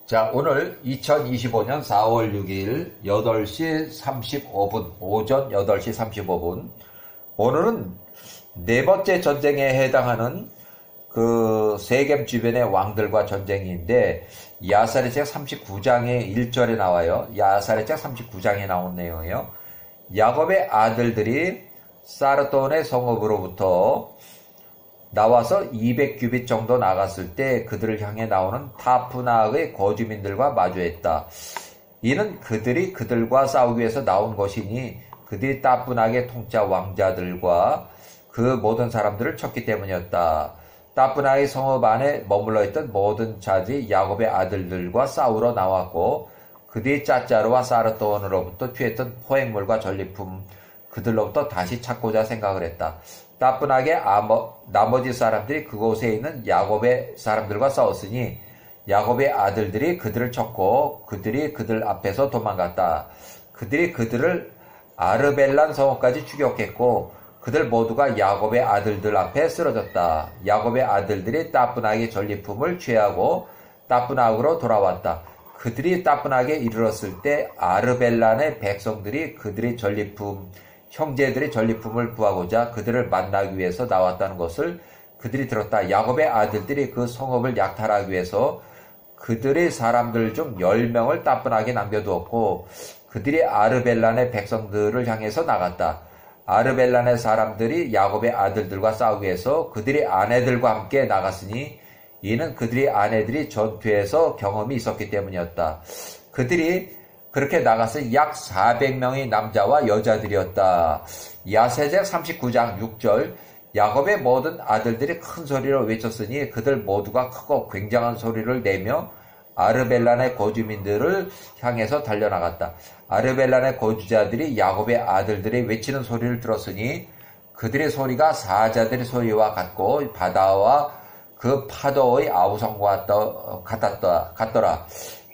자, 오늘 2025년 4월 6일 8시 35분, 오전 8시 35분. 오늘은 네 번째 전쟁에 해당하는 그 세겜 주변의 왕들과 전쟁인데, 야살의 책 39장의 1절에 나와요. 야살의 책 39장에 나온 내용이에요. 야곱의 아들들이 사르돈의 성읍으로부터 나와서 200규빗 정도 나갔을 때 그들을 향해 나오는 타푸나의 거주민들과 마주했다. 이는 그들이 그들과 싸우기 위해서 나온 것이니 그들이 타푸나의 통짜 왕자들과 그 모든 사람들을 쳤기 때문이었다. 타푸나의 성읍 안에 머물러 있던 모든 자들이 야곱의 아들들과 싸우러 나왔고, 그들이 짜짜르와 사르돈으로부터 취했던 포획물과 전리품 그들로부터 다시 찾고자 생각을 했다. 따분하게 나머지 사람들이 그곳에 있는 야곱의 사람들과 싸웠으니 야곱의 아들들이 그들을 쳤고 그들이 그들 앞에서 도망갔다. 그들이 그들을 아르벨란 성읍까지 추격했고 그들 모두가 야곱의 아들들 앞에 쓰러졌다. 야곱의 아들들이 따분하게 전리품을 취하고 따분하게로 돌아왔다. 그들이 따분하게 이르렀을 때 아르벨란의 백성들이 그들의 형제들의 전리품을 구하고자 그들을 만나기 위해서 나왔다는 것을 그들이 들었다. 야곱의 아들들이 그 성읍을 약탈하기 위해서 그들의 사람들 중 10명을 따분하게 남겨두었고 그들이 아르벨란의 백성들을 향해서 나갔다. 아르벨란의 사람들이 야곱의 아들들과 싸우기 위해서 그들의 아내들과 함께 나갔으니 이는 그들의 아내들이 전투에서 경험이 있었기 때문이었다. 그들이 그렇게 나가서 약 400명의 남자와 여자들이었다. 야세제 39장 6절 야곱의 모든 아들들이 큰 소리로 외쳤으니 그들 모두가 크고 굉장한 소리를 내며 아르벨란의 거주민들을 향해서 달려나갔다. 아르벨란의 거주자들이 야곱의 아들들이 외치는 소리를 들었으니 그들의 소리가 사자들의 소리와 같고 바다와 그 파도의 아우성과 같더라.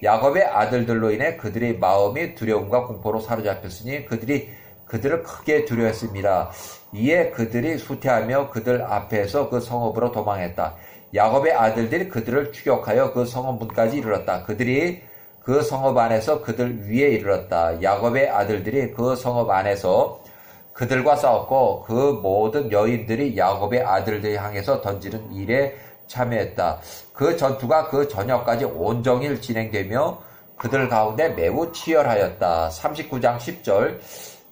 야곱의 아들들로 인해 그들의 마음이 두려움과 공포로 사로잡혔으니 그들이 그들을 크게 두려워했습니다. 이에 그들이 후퇴하며 그들 앞에서 그 성읍으로 도망했다. 야곱의 아들들이 그들을 추격하여 그 성읍 문까지 이르렀다. 그들이 그 성읍 안에서 그들 위에 이르렀다. 야곱의 아들들이 그 성읍 안에서 그들과 싸웠고 그 모든 여인들이 야곱의 아들들 향해서 던지는 일에 참여했다. 그 전투가 그 저녁까지 온종일 진행되며 그들 가운데 매우 치열하였다. 39장 10절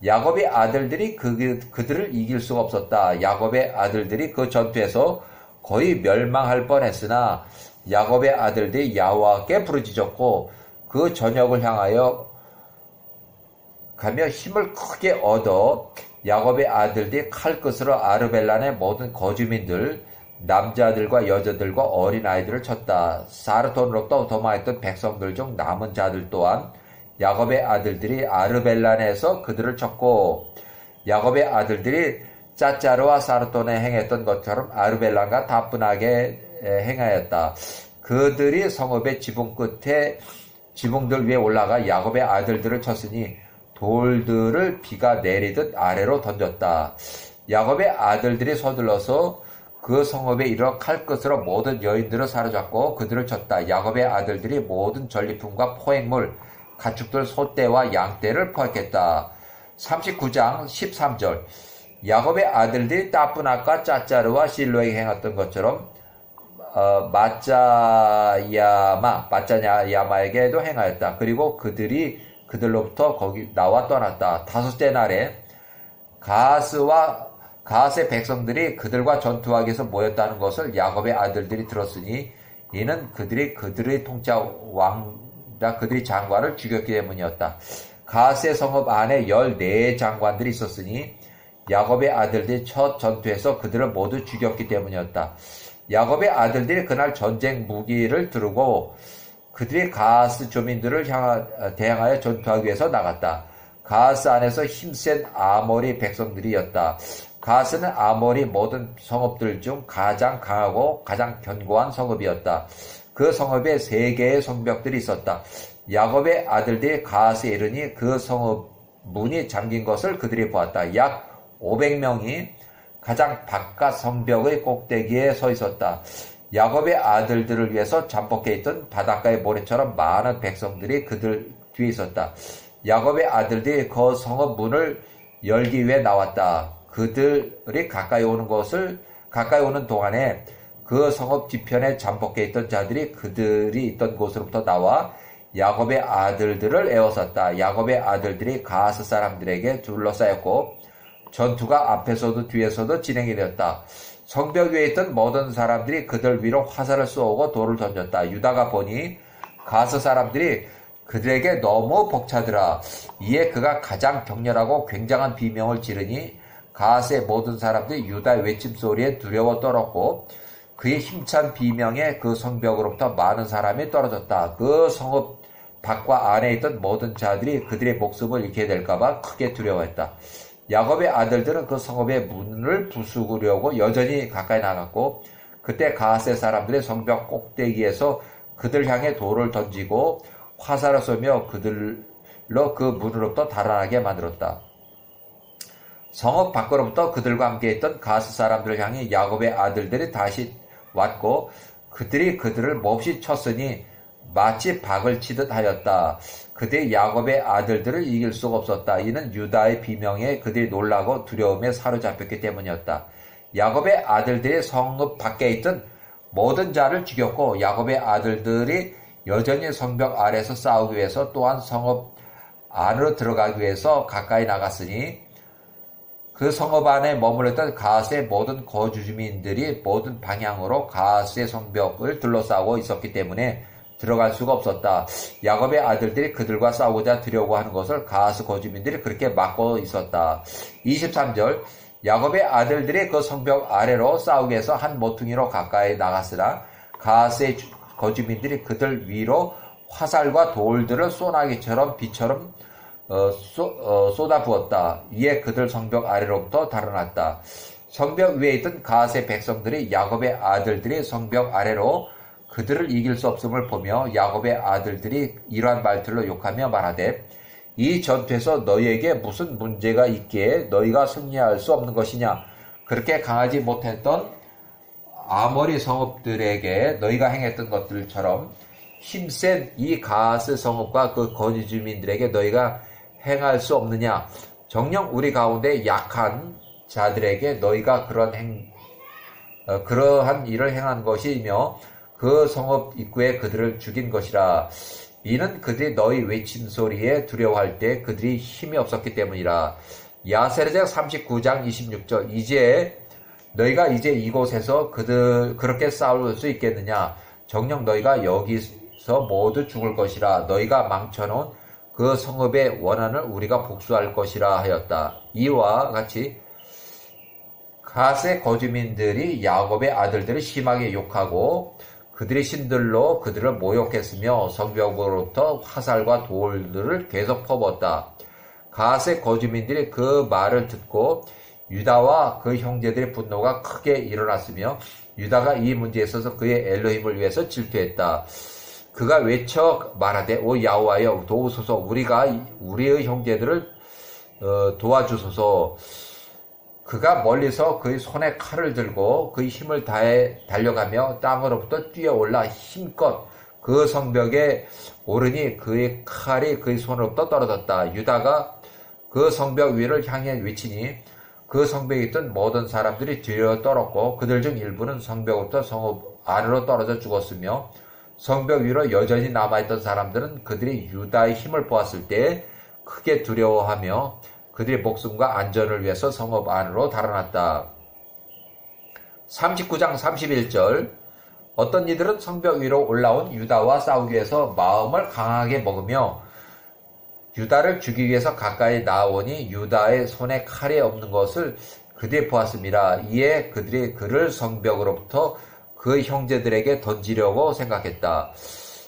야곱의 아들들이 그들을 이길 수가 없었다. 야곱의 아들들이 그 전투에서 거의 멸망할 뻔했으나 야곱의 아들들이 여호와께 부르짖었고 그 저녁을 향하여 가며 힘을 크게 얻어 야곱의 아들들이 칼끝으로 아르벨란의 모든 거주민들 남자들과 여자들과 어린아이들을 쳤다. 사르돈으로부터 도망했던 백성들 중 남은 자들 또한 야곱의 아들들이 아르벨란에서 그들을 쳤고 야곱의 아들들이 짜짜르와 사르돈에 행했던 것처럼 아르벨란과 다분하게 행하였다. 그들이 성읍의 지붕 끝에 지붕들 위에 올라가 야곱의 아들들을 쳤으니 돌들을 비가 내리듯 아래로 던졌다. 야곱의 아들들이 서둘러서 그 성읍에 이르러 칼끝으로 모든 여인들을 사로잡고 그들을 쳤다. 야곱의 아들들이 모든 전리품과 포획물, 가축들 소떼와 양떼를 포획했다. 39장 13절 야곱의 아들들이 따분하과 짜짜르와 실로에게 행했던 것처럼 마짜야마에게도 행하였다. 그리고 그들이 그들로부터 거기 나와 떠났다. 다섯째 날에 가앗의 백성들이 그들과 전투하기 위해서 모였다는 것을 야곱의 아들들이 들었으니 이는 그들이 그들의 통짜 왕자 그들의 장관을 죽였기 때문이었다. 가앗의 성읍 안에 14장관들이 있었으니 야곱의 아들들이 첫 전투에서 그들을 모두 죽였기 때문이었다. 야곱의 아들들이 그날 전쟁 무기를 두르고 그들이 가앗 조민들을 대항하여 전투하기 위해서 나갔다. 가앗 안에서 힘센 아모리 백성들이었다. 가앗은 아모리 모든 성읍들 중 가장 강하고 가장 견고한 성읍이었다. 그 성읍에 3개의 성벽들이 있었다. 야곱의 아들들이 가앗에 이르니 그 성읍 문이 잠긴 것을 그들이 보았다. 약 500명이 가장 바깥 성벽의 꼭대기에 서 있었다. 야곱의 아들들을 위해서 잠복해 있던 바닷가의 모래처럼 많은 백성들이 그들 뒤에 있었다. 야곱의 아들들이 그 성읍 문을 열기 위해 나왔다. 그들이 가까이 오는 동안에 그 성읍 뒤편에 잠복해 있던 자들이 그들이 있던 곳으로부터 나와 야곱의 아들들을 에워쌌다. 야곱의 아들들이 가스 사람들에게 둘러싸였고 전투가 앞에서도 뒤에서도 진행이 되었다. 성벽 위에 있던 모든 사람들이 그들 위로 화살을 쏘고 돌을 던졌다. 유다가 보니 가스 사람들이 그들에게 너무 벅차더라. 이에 그가 가장 격렬하고 굉장한 비명을 지르니 가스의 모든 사람들이 유다의 외침소리에 두려워 떨었고 그의 힘찬 비명에 그 성벽으로부터 많은 사람이 떨어졌다. 그 성읍 밖과 안에 있던 모든 자들이 그들의 목숨을 잃게 될까봐 크게 두려워했다. 야곱의 아들들은 그 성읍의 문을 부수려고 여전히 가까이 나갔고 그때 가하스의 사람들의 성벽 꼭대기에서 그들 향해 돌을 던지고 화살을 쏘며 그들로 그 문으로부터 달아나게 만들었다. 성읍 밖으로부터 그들과 함께 있던 가하스 사람들을 향해 야곱의 아들들이 다시 왔고 그들이 그들을 몹시 쳤으니 마치 박을 치듯 하였다. 그들이 야곱의 아들들을 이길 수가 없었다. 이는 유다의 비명에 그들이 놀라고 두려움에 사로잡혔기 때문이었다. 야곱의 아들들이 성읍 밖에 있던 모든 자를 죽였고 야곱의 아들들이 여전히 성벽 아래에서 싸우기 위해서 또한 성읍 안으로 들어가기 위해서 가까이 나갔으니 그 성읍 안에 머물렀던 가하스의 모든 거주 주민들이 모든 방향으로 가하스의 성벽을 둘러싸고 있었기 때문에 들어갈 수가 없었다. 야곱의 아들들이 그들과 싸우고자 들려고 하는 것을 가하스 거주민들이 그렇게 막고 있었다. 23절 야곱의 아들들이 그 성벽 아래로 싸우기 위해서 한 모퉁이로 가까이 나갔으나 가하스의 거주민들이 그들 위로 화살과 돌들을 소나기처럼 비처럼 쏟아부었다. 이에 그들 성벽 아래로부터 달아났다. 성벽 위에 있던 가하스의 백성들이 야곱의 아들들이 성벽 아래로 그들을 이길 수 없음을 보며 야곱의 아들들이 이러한 말들로 욕하며 말하되 이 전투에서 너희에게 무슨 문제가 있기에 너희가 승리할 수 없는 것이냐. 그렇게 강하지 못했던 아모리 성읍들에게 너희가 행했던 것들처럼 힘센 이 가하스 성읍과 그 거주 주민들에게 너희가 행할 수 없느냐. 정녕 우리 가운데 약한 자들에게 너희가 그러한 일을 행한 것이며 그 성읍 입구에 그들을 죽인 것이라. 이는 그들이 너희 외침소리에 두려워할 때 그들이 힘이 없었기 때문이라. 야세르적 39장 26절 이제 너희가 이제 이곳에서 그렇게 싸울 수 있겠느냐. 정녕 너희가 여기서 모두 죽을 것이라. 너희가 망쳐놓은 그 성읍의 원한을 우리가 복수할 것이라 하였다. 이와 같이 가스의 거주민들이 야곱의 아들들을 심하게 욕하고 그들의 신들로 그들을 모욕했으며 성벽으로부터 화살과 돌들을 계속 퍼붓었다. 가하스의 거주민들이 그 말을 듣고 유다와 그 형제들의 분노가 크게 일어났으며 유다가 이 문제에 있어서 그의 엘로힘을 위해서 질투했다. 그가 외쳐 말하되 오 야호와여 도우소서 우리의 형제들을 도와주소서. 그가 멀리서 그의 손에 칼을 들고 그의 힘을 다해 달려가며 땅으로부터 뛰어올라 힘껏 그 성벽에 오르니 그의 칼이 그의 손으로부터 떨어졌다. 유다가 그 성벽 위를 향해 외치니 그 성벽에 있던 모든 사람들이 뒤로 떨었고 그들 중 일부는 성벽부터 성읍 안으로 떨어져 죽었으며 성벽 위로 여전히 남아있던 사람들은 그들이 유다의 힘을 보았을 때 크게 두려워하며 그들의 목숨과 안전을 위해서 성읍 안으로 달아났다. 39장 31절 어떤 이들은 성벽 위로 올라온 유다와 싸우기 위해서 마음을 강하게 먹으며 유다를 죽이기 위해서 가까이 나오니 유다의 손에 칼이 없는 것을 그들이 보았습니다. 이에 그들이 그를 성벽으로부터 그 형제들에게 던지려고 생각했다.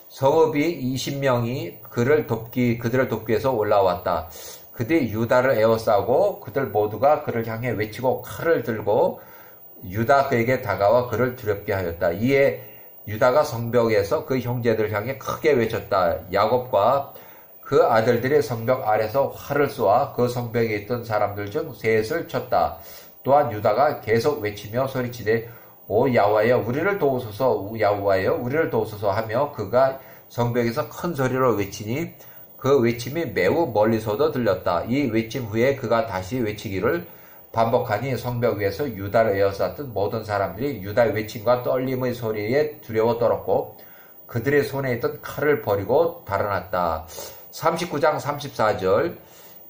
성읍이 20명이 그들을 돕기 위해서 올라왔다. 그들이 유다를 에워싸고 그들 모두가 그를 향해 외치고 칼을 들고 유다 그에게 다가와 그를 두렵게 하였다. 이에 유다가 성벽에서 그 형제들을 향해 크게 외쳤다. 야곱과 그 아들들이 성벽 아래서 활을 쏘아 그 성벽에 있던 사람들 중 셋을 쳤다. 또한 유다가 계속 외치며 소리치되 오 야훼여 우리를 도우소서 야훼여 우리를 도우소서 하며 그가 성벽에서 큰 소리로 외치니 그 외침이 매우 멀리서도 들렸다. 이 외침 후에 그가 다시 외치기를 반복하니 성벽 위에서 유다를 에워쌌던 모든 사람들이 유다의 외침과 떨림의 소리에 두려워 떨었고 그들의 손에 있던 칼을 버리고 달아났다. 39장 34절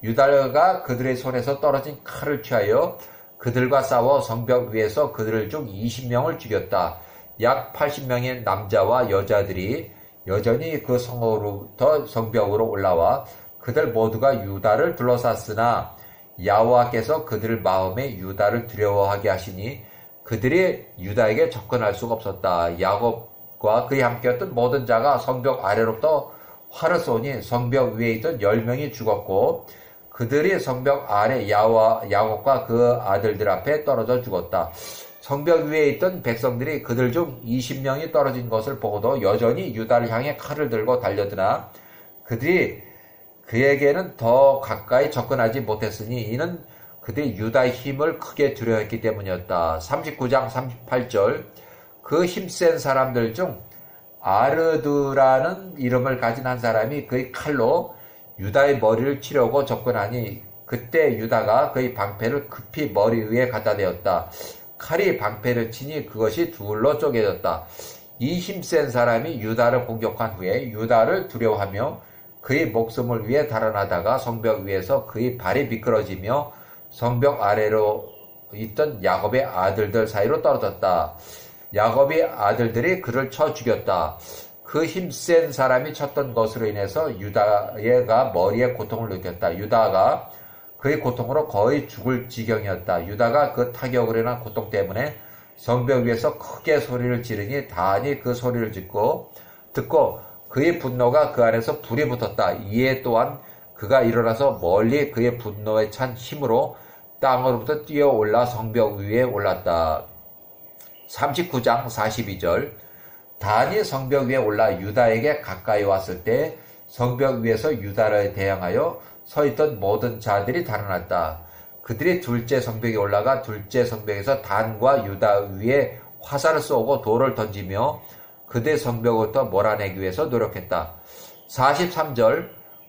유다가 그들의 손에서 떨어진 칼을 취하여 그들과 싸워 성벽 위에서 그들 중 20명을 죽였다. 약 80명의 남자와 여자들이 여전히 그 성으로부터 성벽으로 올라와 그들 모두가 유다를 둘러쌌으나 여호와께서 그들 마음에 유다를 두려워하게 하시니 그들이 유다에게 접근할 수가 없었다. 야곱과 그에 함께했던 모든 자가 성벽 아래로부터 활을 쏘니 성벽 위에 있던 10명이 죽었고 그들이 성벽 아래 야곱과 그 아들들 앞에 떨어져 죽었다. 성벽 위에 있던 백성들이 그들 중 20명이 떨어진 것을 보고도 여전히 유다를 향해 칼을 들고 달려드나 그들이 그에게는 더 가까이 접근하지 못했으니 이는 그들이 유다의 힘을 크게 두려워했기 때문이었다. 39장 38절 그 힘센 사람들 중 아르드라는 이름을 가진 한 사람이 그의 칼로 유다의 머리를 치려고 접근하니 그때 유다가 그의 방패를 급히 머리 위에 갖다 대었다. 칼이 방패를 치니 그것이 둘로 쪼개졌다. 이 힘센 사람이 유다를 공격한 후에 유다를 두려워하며 그의 목숨을 위해 달아나다가 성벽 위에서 그의 발이 미끄러지며 성벽 아래로 있던 야곱의 아들들 사이로 떨어졌다. 야곱의 아들들이 그를 쳐 죽였다. 그 힘센 사람이 쳤던 것으로 인해서 유다가 머리에 고통을 느꼈다. 유다가 그의 고통으로 거의 죽을 지경이었다. 유다가 그 타격으로 인한 고통 때문에 성벽 위에서 크게 소리를 지르니 단이 그 소리를 듣고 그의 분노가 그 안에서 불이 붙었다. 이에 또한 그가 일어나서 멀리 그의 분노에 찬 힘으로 땅으로부터 뛰어올라 성벽 위에 올랐다. 39장 42절 단이 성벽 위에 올라 유다에게 가까이 왔을 때 성벽 위에서 유다를 대항하여 서 있던 모든 자들이 달아났다. 그들이 둘째 성벽에 올라가 둘째 성벽에서 단과 유다 위에 화살을 쏘고 돌을 던지며 그들의 성벽부터 몰아내기 위해서 노력했다. 43절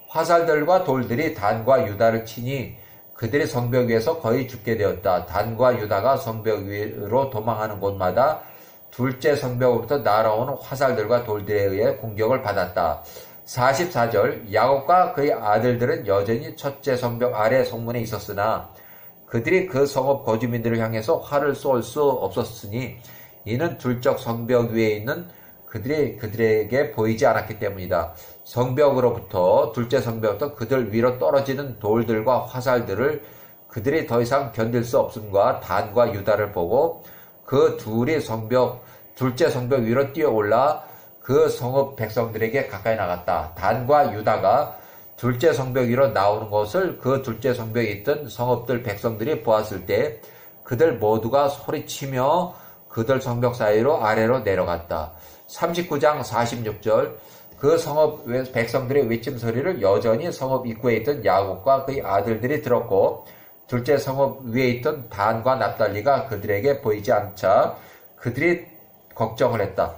화살들과 돌들이 단과 유다를 치니 그들이 성벽 위에서 거의 죽게 되었다. 단과 유다가 성벽 위로 도망하는 곳마다 둘째 성벽으로부터 날아오는 화살들과 돌들에 의해 공격을 받았다. 44절 야곱과 그의 아들들은 여전히 첫째 성벽 아래 성문에 있었으나 그들이 그 성읍 거주민들을 향해서 활을 쏠 수 없었으니 이는 둘째 성벽 위에 있는 그들에게 보이지 않았기 때문이다. 성벽으로부터 둘째 성벽부터 그들 위로 떨어지는 돌들과 화살들을 그들이 더 이상 견딜 수 없음과 단과 유다를 보고 그 둘이 둘째 성벽 위로 뛰어올라 그 성읍 백성들에게 가까이 나갔다. 단과 유다가 둘째 성벽 위로 나오는 것을 그 둘째 성벽에 있던 성읍들 백성들이 보았을 때 그들 모두가 소리치며 그들 성벽 사이로 아래로 내려갔다. 39장 46절 그 성읍 백성들의 외침 소리를 여전히 성읍 입구에 있던 야곱과 그의 아들들이 들었고 둘째 성읍 위에 있던 단과 납달리가 그들에게 보이지 않자 그들이 걱정을 했다.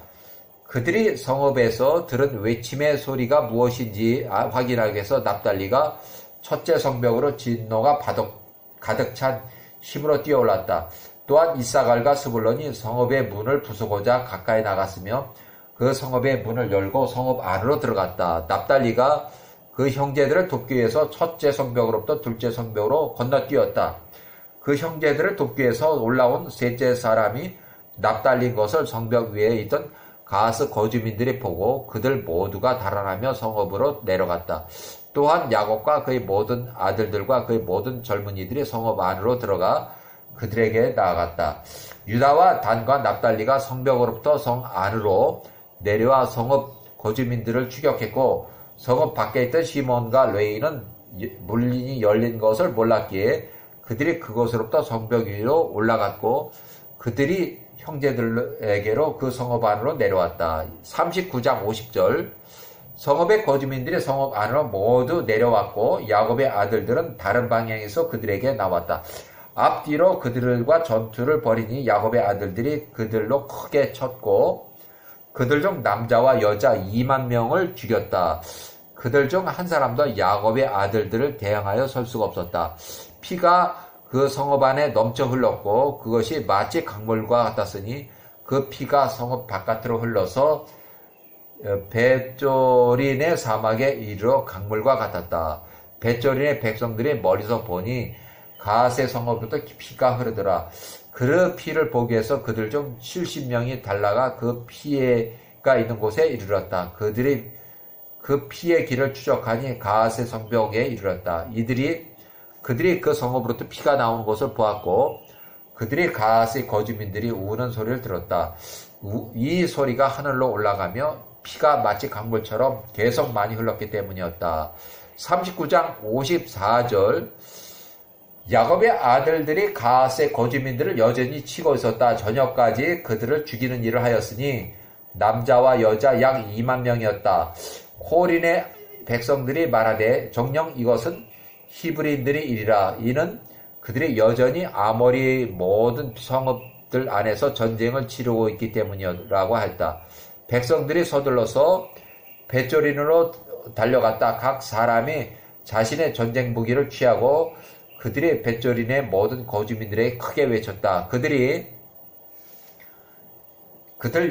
그들이 성읍에서 들은 외침의 소리가 무엇인지 확인하기 위해서 납달리가 첫째 성벽으로 진노가 가득 찬 힘으로 뛰어올랐다. 또한 이사갈과 스불론이 성읍의 문을 부수고자 가까이 나갔으며 그 성읍의 문을 열고 성읍 안으로 들어갔다. 납달리가 그 형제들을 돕기 위해서 첫째 성벽으로부터 둘째 성벽으로 건너뛰었다. 그 형제들을 돕기 위해서 올라온 셋째 사람이 납달린 것을 성벽 위에 있던 가스 거주민들이 보고 그들 모두가 달아나며 성읍으로 내려갔다. 또한 야곱과 그의 모든 아들들과 그의 모든 젊은이들이 성읍 안으로 들어가 그들에게 나아갔다. 유다와 단과 납달리가 성벽으로부터 성 안으로 내려와 성읍 거주민들을 추격했고 성읍 밖에 있던 시몬과 레위는 문이 열린 것을 몰랐기에 그들이 그곳으로부터 성벽 위로 올라갔고 그들이 형제들에게로 그 성읍 안으로 내려왔다. 39장 50절 성읍의 거주민들이 성읍 안으로 모두 내려왔고 야곱의 아들들은 다른 방향에서 그들에게 나왔다. 앞뒤로 그들과 전투를 벌이니 야곱의 아들들이 그들로 크게 쳤고 그들 중 남자와 여자 2만 명을 죽였다. 그들 중 한 사람도 야곱의 아들들을 대항하여 설 수가 없었다. 피가 그 성읍 안에 넘쳐 흘렀고 그것이 마치 강물과 같았으니 그 피가 성읍 바깥으로 흘러서 벳조린의 사막에 이르러 강물과 같았다. 벳조린의 백성들이 멀리서 보니 가세 성읍부터 피가 흐르더라. 그 피를 보기 위해서 그들 중 70명이 달라가 그 피가 있는 곳에 이르렀다. 그들이 그 피의 길을 추적하니 가세 성벽에 이르렀다. 그들이 그 성읍으로부터 피가 나오는 곳을 보았고 그들이 가세 거주민들이 우는 소리를 들었다. 이 소리가 하늘로 올라가며 피가 마치 강물처럼 계속 많이 흘렀기 때문이었다. 39장 54절 야곱의 아들들이 가세 거주민들을 여전히 치고 있었다. 저녁까지 그들을 죽이는 일을 하였으니 남자와 여자 약 2만 명이었다. 홀인의 백성들이 말하되 정녕 이것은 히브리인들이 일이라. 이는 그들이 여전히 아모리 모든 성읍들 안에서 전쟁을 치르고 있기 때문이라고 했다. 백성들이 서둘러서 벳조린으로 달려갔다. 각 사람이 자신의 전쟁 무기를 취하고 그들이 벳조린의 모든 거주민들에게 크게 외쳤다. 그들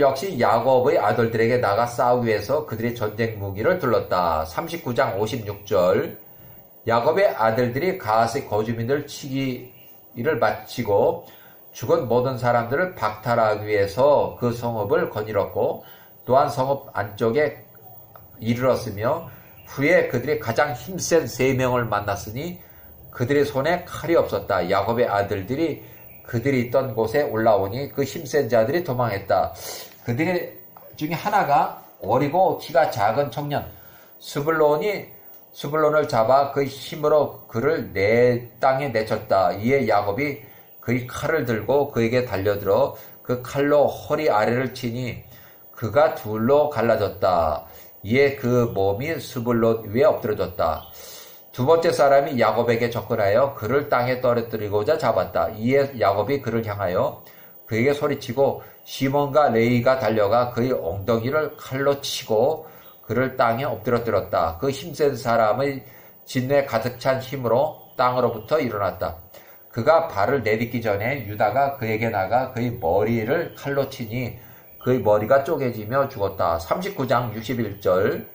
역시 야곱의 아들들에게 나가 싸우기 위해서 그들의 전쟁 무기를 둘렀다. 39장 56절 야곱의 아들들이 가세 거주민들 치기를 마치고 죽은 모든 사람들을 박탈하기 위해서 그 성읍을 거닐었고 또한 성읍 안쪽에 이르렀으며 후에 그들이 가장 힘센 3명을 만났으니 그들의 손에 칼이 없었다. 야곱의 아들들이 그들이 있던 곳에 올라오니 그 힘센 자들이 도망했다. 그들 중에 하나가 어리고 키가 작은 청년 스불론을 잡아 그 힘으로 그를 땅에 내쳤다. 이에 야곱이 그의 칼을 들고 그에게 달려들어 그 칼로 허리 아래를 치니 그가 둘로 갈라졌다. 이에 그 몸이 스불론 위에 엎드려졌다. 두 번째 사람이 야곱에게 접근하여 그를 땅에 떨어뜨리고자 잡았다. 이에 야곱이 그를 향하여 그에게 소리치고 시몬과 레이가 달려가 그의 엉덩이를 칼로 치고 그를 땅에 엎드려뜨렸다. 그 힘센 사람의 진뇌 가득 찬 힘으로 땅으로부터 일어났다. 그가 발을 내딛기 전에 유다가 그에게 나가 그의 머리를 칼로 치니 그의 머리가 쪼개지며 죽었다. 39장 61절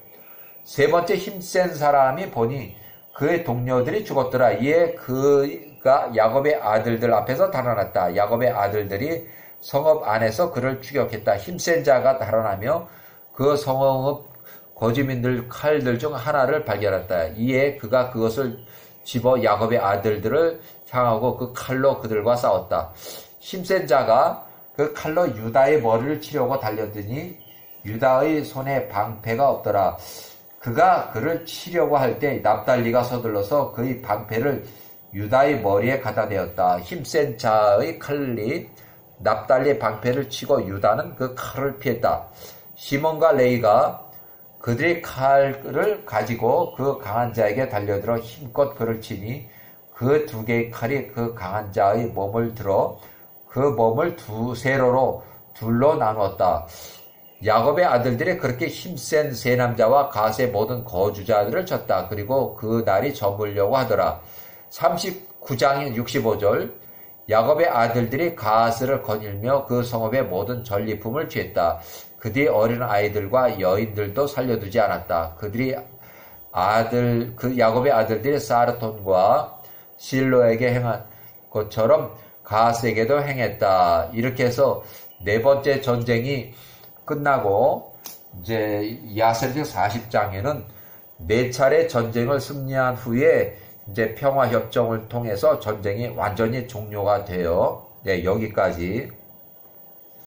세 번째 힘센 사람이 보니 그의 동료들이 죽었더라. 이에 그가 야곱의 아들들 앞에서 달아났다. 야곱의 아들들이 성읍 안에서 그를 추격했다. 힘센 자가 달아나며 그 성읍 거주민들 칼들 중 하나를 발견했다. 이에 그가 그것을 집어 야곱의 아들들을 향하고 그 칼로 그들과 싸웠다. 힘센 자가 그 칼로 유다의 머리를 치려고 달렸더니 유다의 손에 방패가 없더라. 그가 그를 치려고 할 때 납달리가 서둘러서 그의 방패를 유다의 머리에 갖다 대었다. 힘센 자의 칼이 납달리의 방패를 치고 유다는 그 칼을 피했다. 시몬과 레이가 그들의 칼을 가지고 그 강한 자에게 달려들어 힘껏 그를 치니 그 두 개의 칼이 그 강한 자의 몸을 들어 그 몸을 두 세로로 둘로 나누었다. 야곱의 아들들이 그렇게 힘센 세 남자와 갓의 모든 거주자들을 쳤다. 그리고 그 날이 저물려고 하더라. 39장의 65절 야곱의 아들들이 갓을 거닐며 그 성읍의 모든 전리품을 취했다. 그들이 어린 아이들과 여인들도 살려두지 않았다. 야곱의 아들들이 사르톤과 실로에게 행한 것처럼 갓에게도 행했다. 이렇게 해서 네 번째 전쟁이 끝나고 이제 야셀기 40장에는 네 차례 전쟁을 승리한 후에 이제 평화협정을 통해서 전쟁이 완전히 종료가 돼요. 네, 여기까지.